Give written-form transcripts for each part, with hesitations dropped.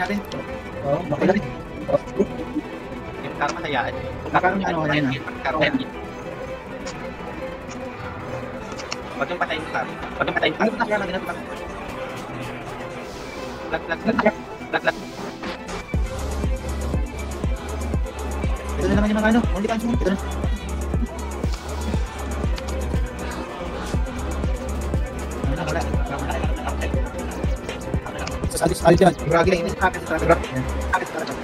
natin. Oo, makulat. Yung karma hayaan. Nakaroon niya ano yan na. Huwag yung patayin yung karma. Huwag yung patayin yung Ano karma. ba natin natin? Lag. Ito na naman yung mga ano, only punch mo. Ito na. Wala. Alis yan. Gragi lang. Ini kapit sa traffic. Kapit sa traffic.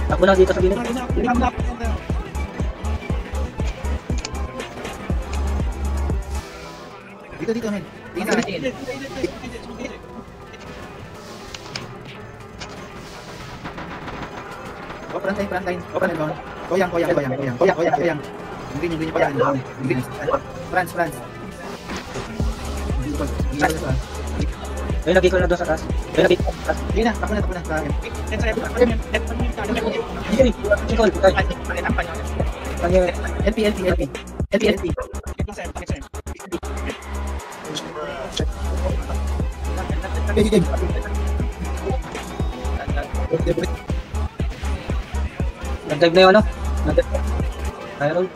Takbo na dito sa gilid. Dito, men. Tingin sa tingin. Oh, front line. Oh, front line. Koyang. Yung green pa yan. Yung green. France. Ay, lagi ko na doon sa taas. Hindi na, tapo na. Hindi, Nicole, putay. LP. Nag-dive na yun, ano? Nag-dive. Iron.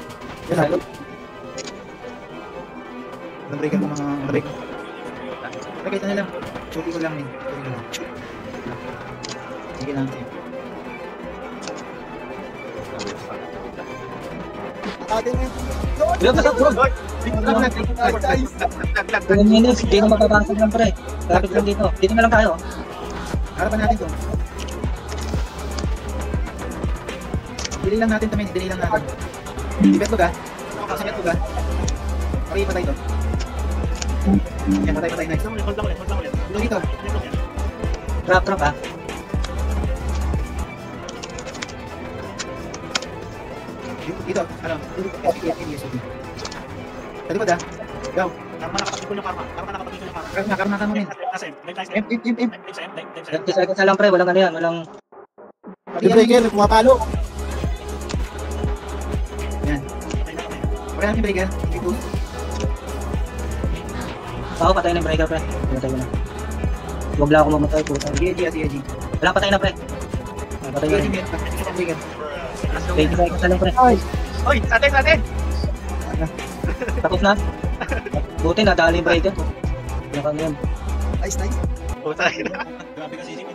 Nabreakan mo mga break. Pakita na lang. Chuti ko lang eh. Sige lang. Ilang ka sa bro? 2 minutes, hindi na mapapasok lang pre. Traffic lang dito. Dito na lang tayo. Harapan natin to. Dili lang natin. Dibet ko ga? Kasabet ko ga? Patay to. Yan, patay nice. Ito dito. Trap ah. Dito, ano? SPSOD. Tadi ko da. Go. Karma mo min. M. 30 seconds na lang pre, walang ano yan, walang... Breaker, pumapalo. Yan. Pare natin breaker. Ito. Ako patay na yung breaker pre. Patay ko na. Huwag lang ako mamatay po. Sige. Wala patay na pre. Patay na rin. Breaker. 20 seconds na lang pre. Oy, sa atin! Tapos na. Buti nadali yung breaker. Nakang yan. Nice. Puta. Grabe kasi isipin